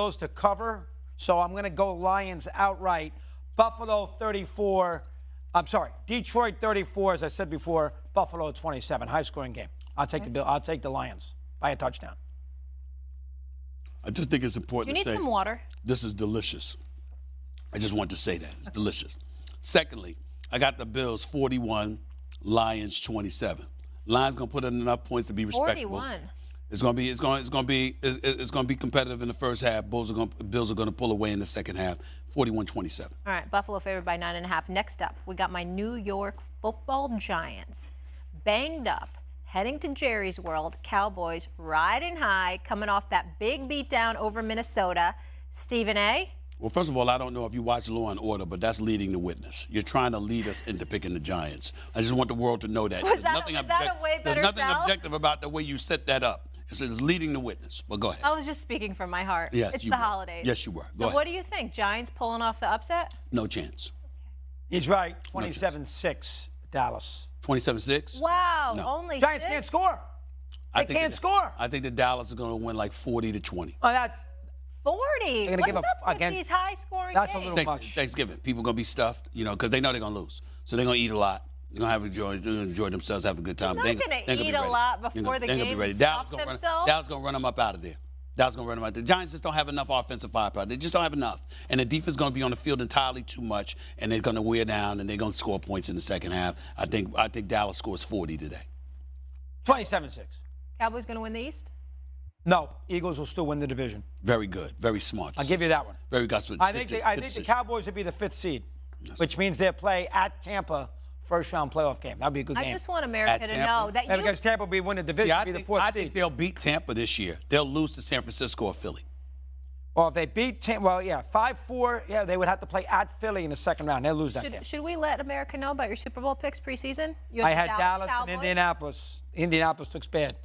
Bills to cover, so I'm going to go Lions outright. Buffalo 34. I'm sorry, Detroit 34, as I said before, Buffalo 27. High-scoring game. I'll take the Lions by a touchdown. I just think it's important to say. You need some water. This is delicious. I just want to say that. It's delicious. Secondly, I got the Bills 41, Lions 27. Lions going to put in enough points to be respectable. 41. It's going to be competitive in the first half. Bills are going to pull away in the second half. 41-27. All right, Buffalo favored by 9.5. Next up, we got my New York Football Giants, banged up, heading to Jerry's World. Cowboys riding high, coming off that big beatdown over Minnesota. Stephen A. Well, first of all, I don't know if you watch Law and Order, but that's leading the witness. You're trying to lead us into picking the Giants. I just want the world to know that. Was that a way better There's nothing sell? objective about the way you set that up. It's leading the witness. But go ahead. I was just speaking from my heart. Yes, it's you the were. holidays. Yes, you were. Go So ahead. what do you think? Giants pulling off the upset? No chance. He's right. 27-6, Dallas. 27-6? Wow, No. only Giants 6? can't score. They can't score. I think the Dallas is going to win like 40-20. Oh, that 40. gonna What's give up up with again. these high-scoring That's a games? little much. Thanksgiving. People going to be stuffed, because they know they're going to lose. So they're going to eat a lot. They're going to enjoy themselves, have a good time. They're not going to eat a lot before the game and stuff themselves. Dallas going to run them up out of there. Dallas going to run them out there. The Giants just don't have enough offensive firepower. They just don't have enough. And the defense is going to be on the field entirely too much, and they're going to wear down, and they're going to score points in the second half. I think Dallas scores 40 today. 27-6. Cowboys going to win the East? No, Eagles will still win the division. Very good. Very smart. I'll give you that one. Very good. I think the Cowboys would be the 5th seed, which means they'll play at Tampa, first-round playoff game. That would be a good game. I just want America to know that And because Tampa will be winning the division, be the 4th I seed. think they'll beat Tampa this year. They'll lose to San Francisco or Philly. Well, if they beat Tampa, 5-4, they would have to play at Philly in the second round. They'll lose that game. Should we let America know about your Super Bowl picks preseason? I had Dallas Cowboys? and Indianapolis. Indianapolis looks bad.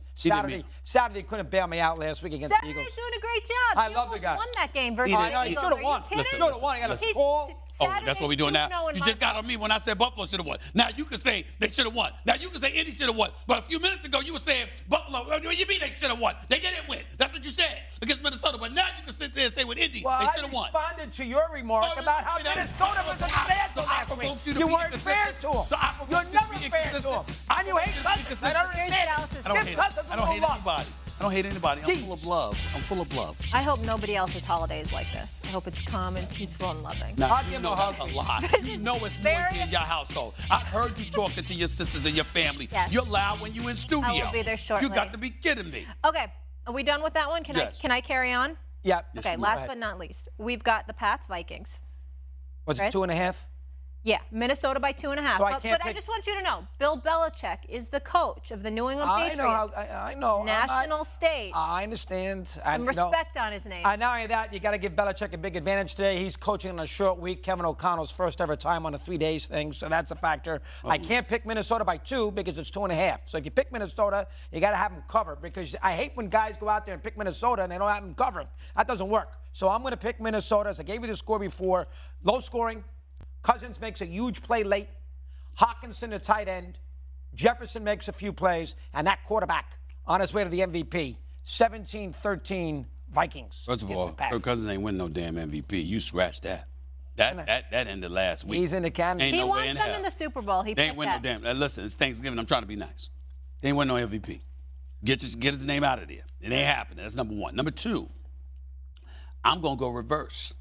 Saturday couldn't bail me out last week against the Eagles. Saturday's doing a great job. I love the guy. He almost won that game versus I know, the he Eagles. should have Are won. you kidding? He should have won. He got a call. Oh, that's what we're doing now? You just got on me when I said Buffalo should have won. Now you can say they should have won. Now you can say Indy should have won. But a few minutes ago you were saying Buffalo. What do you mean they should have won? They didn't win. That's what you said against Minnesota. But now you can sit there and say with Indy they should have won. I responded to your remark about how Minnesota was a disaster last week. You weren't fair to them. You're never fair to them. And you hate Cousins. I don't understand. I don't hate anybody. I don't hate anybody. I'm full of love. I'm full of love. I hope nobody else's holiday is like this. I hope it's calm and peaceful and loving. Now, you know that's a lie. You know it's noisy in your household. I heard you talking to your sisters and your family. Yes. You're loud when you in studio. I will be there shortly. You got to be kidding me. Okay, are we done with that one? Can I carry on? Yeah. Okay, last but not least, we've got the Pats Vikings. Was it 2.5? Yeah, Minnesota by 2.5. So but I just want you to know, Bill Belichick is the coach of the New England Patriots. I know. National stage. I understand. Some respect on his name. Not only that, you got to give Belichick a big advantage today. He's coaching on a short week. Kevin O'Connell's first ever time on a 3 days thing, so that's a factor. I can't pick Minnesota by 2 because it's 2.5. So if you pick Minnesota, you got to have them covered because I hate when guys go out there and pick Minnesota and they don't have them covered. That doesn't work. So I'm going to pick Minnesota. As I gave you the score before, low scoring. Cousins makes a huge play late. Hawkinson, the tight end. Jefferson makes a few plays. And that quarterback on his way to the MVP. 17-13 Vikings. First of all, Kirk Cousins ain't win no damn MVP. You scratch that. That ended last week. He's in the can. He wants them in the Super Bowl. They ain't win no damn. Listen, it's Thanksgiving. I'm trying to be nice. They ain't win no MVP. Get his name out of there. It ain't happening. That's number one. Number two, I'm going to go reverse.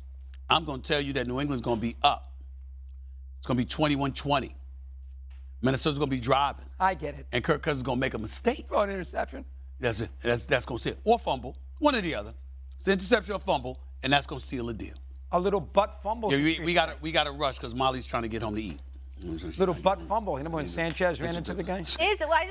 I'm going to tell you that New England's going to be up. It's going to be 21-20. Minnesota's going to be driving. I get it. And Kirk Cousins is going to make a mistake. Throw an interception. That's it. That's going to seal it. Or fumble. One or the other. It's an interception or fumble, and that's going to seal the deal. A little butt fumble. Yeah, we got to rush because Molly's trying to get home to eat. Little butt fumble. You know when Sanchez ran into the guy? I just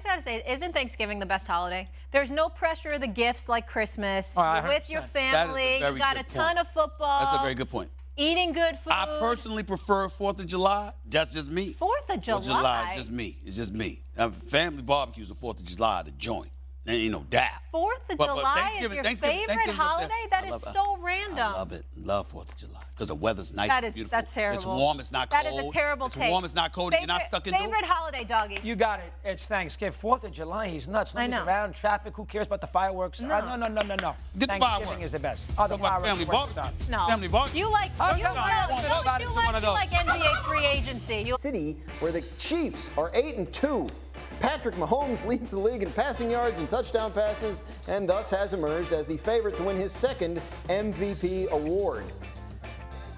got to say, isn't Thanksgiving the best holiday? There's no pressure of the gifts like Christmas. You're with your family. You got a ton of football. That's a very good point. Eating good food. I personally prefer 4th of July. That's just me. 4th of July? 4th of July, just me. It's just me. Family barbecues the 4th of July, the joint. And, daft. 4th of July is your favorite holiday? That is so random. I love it. Love 4th of July because the weather's nice That and is, beautiful. that's terrible. It's warm. It's not cold. That is a terrible It's take. warm. It's not cold. You're not stuck indoors. Favorite holiday, doggy? You got it. It's Thanksgiving. 4th of July, he's nuts. I know. Around traffic. Who cares about the fireworks? No. No. Get the Thanksgiving fireworks. is the best. Oh, the fireworks. Family barbecue. No. Family barbecue. You like NBA free agency. City, where the Chiefs are 8-2. Patrick Mahomes leads the league in passing yards and touchdown passes, and thus has emerged as the favorite to win his second MVP award.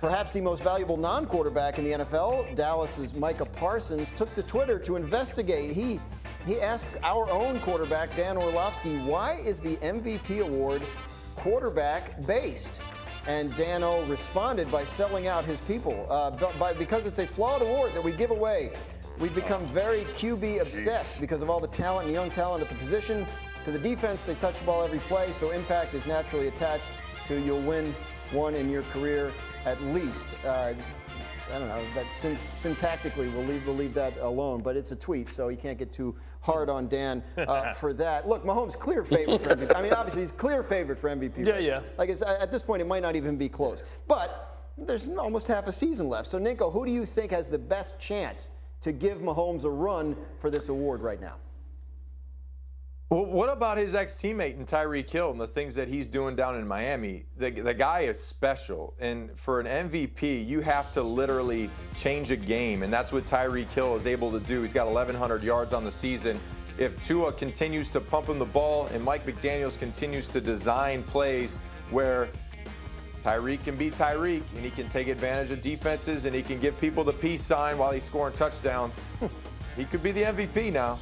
Perhaps the most valuable non-quarterback in the NFL, Dallas's Micah Parsons, took to Twitter to investigate. He asks our own quarterback, Dan Orlovsky, why is the MVP award quarterback-based? And Dano responded by selling out his people because it's a flawed award that we give away. We've become very QB obsessed because of all the talent and young talent at the position. To the defense, they touch the ball every play, so impact is naturally attached to you'll win one in your career at least. I don't know, that's syntactically, we'll leave that alone, but it's a tweet, so you can't get too hard on Dan for that. Look, Mahomes, clear favorite for MVP. I mean, obviously, he's clear favorite for MVP. Yeah, right? yeah. Like, at this point, it might not even be close. But there's almost half a season left. So, Ninko, who do you think has the best chance to give Mahomes a run for this award right now? Well, what about his ex-teammate in Tyreek Hill and the things that he's doing down in Miami? The guy is special, and for an MVP, you have to literally change a game, and that's what Tyreek Hill is able to do. He's got 1,100 yards on the season. If Tua continues to pump him the ball and Mike McDaniels continues to design plays where Tyreek can be Tyreek, and he can take advantage of defenses, and he can give people the peace sign while he's scoring touchdowns, he could be the MVP now.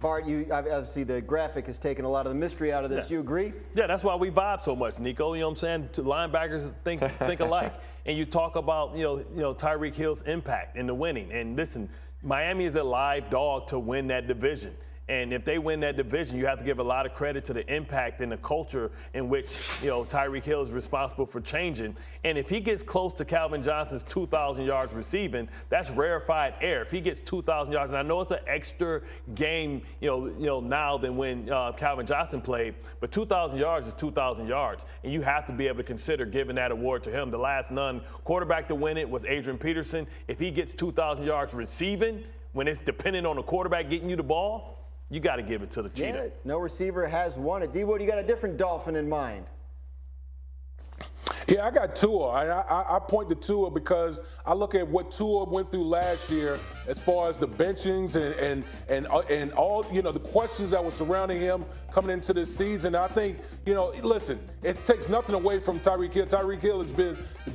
Bart, obviously the graphic has taken a lot of the mystery out of this. Yeah. You agree? Yeah, that's why we vibe so much, Nico. You know what I'm saying? Linebackers think alike. And you talk about, Tyreek Hill's impact in the winning. And listen, Miami is a live dog to win that division. And if they win that division, you have to give a lot of credit to the impact and the culture in which, Tyreek Hill is responsible for changing. And if he gets close to Calvin Johnson's 2,000 yards receiving, that's rarefied air. If he gets 2,000 yards, and I know it's an extra game, now than when Calvin Johnson played, but 2,000 yards is 2,000 yards. And you have to be able to consider giving that award to him. The last quarterback to win it was Adrian Peterson. If he gets 2,000 yards receiving, when it's dependent on the quarterback getting you the ball, you got to give it to the Cheetah. Yeah, no receiver has won it. D-Wood, you got a different Dolphin in mind. Yeah, I got Tua. I point to Tua because I look at what Tua went through last year as far as the benchings and all, the questions that were surrounding him coming into this season. I think, listen, it takes nothing away from Tyreek Hill. Tyreek Hill has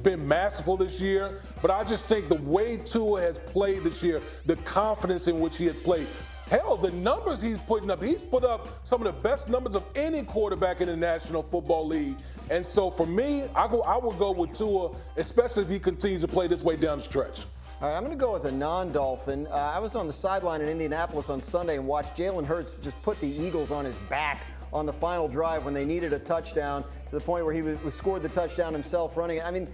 been masterful this year, but I just think the way Tua has played this year, the confidence in which he has played, hell, the numbers he's putting up, he's put up some of the best numbers of any quarterback in the National Football League. And so for me, I would go with Tua, especially if he continues to play this way down the stretch. All right, I'm going to go with a non-Dolphin. I was on the sideline in Indianapolis on Sunday and watched Jalen Hurts just put the Eagles on his back on the final drive when they needed a touchdown, to the point where he scored the touchdown himself running. I mean,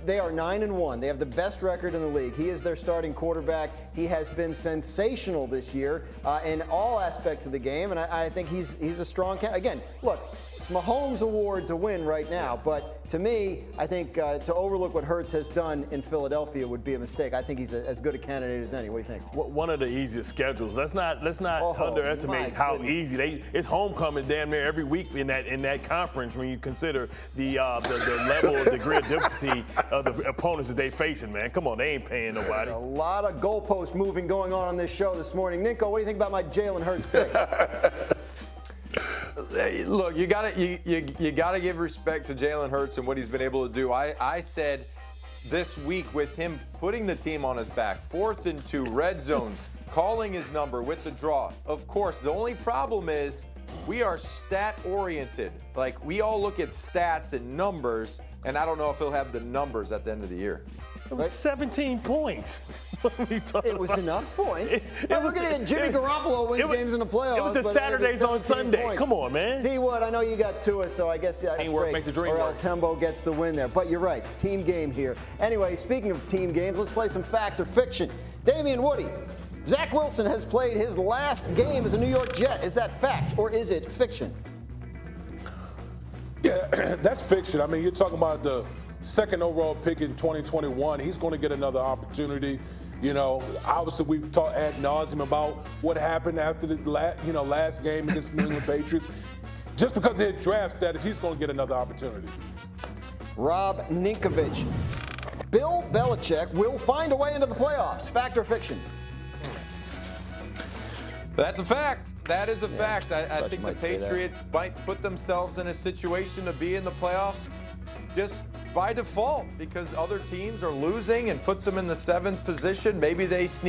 they are 9-1. They have the best record in the league. He is their starting quarterback. He has been sensational this year in all aspects of the game, and I think he's a strong candidate. Again, look, it's Mahomes' award to win right now, but to me, I think to overlook what Hurts has done in Philadelphia would be a mistake. I think he's as good a candidate as any. What do you think? One of the easiest schedules. Let's not underestimate how easy it's homecoming damn near every week in that conference when you consider the level of degree of difficulty of the opponents that they facing, man. Come on, they ain't paying nobody. A lot of goalpost moving going on this show this morning. Ninko, what do you think about my Jalen Hurts pick? Look, you gotta give respect to Jalen Hurts and what he's been able to do. I said this week with him putting the team on his back, 4th and 2, red zones, calling his number with the draw. Of course, the only problem is we are stat oriented. Like, we all look at stats and numbers, and I don't know if he'll have the numbers at the end of the year. It was 17 points. It was enough points. We're going to get Jimmy Garoppolo win games in the playoffs. It was the Saturdays on Sunday. Points. Come on, man. D-Wood, I know you got Tua, so I guess Teamwork makes the dream or work. else Hembo gets the win there. But you're right, team game here. Anyway, speaking of team games, let's play some fact or fiction. Damian Woody, Zach Wilson has played his last game as a New York Jet. Is that fact or is it fiction? Yeah, that's fiction. I mean, you're talking about the second overall pick in 2021. He's going to get another opportunity. You know, obviously we've talked ad nauseum about what happened after the last game against the New England Patriots. Just because they're draft status, he's going to get another opportunity. Rob Ninkovich. Bill Belichick will find a way into the playoffs. Fact or fiction? That's a fact. That is a fact. I thought think you the might say that. Patriots might put themselves in a situation to be in the playoffs just by default because other teams are losing and puts them in the 7th position. Maybe they sneak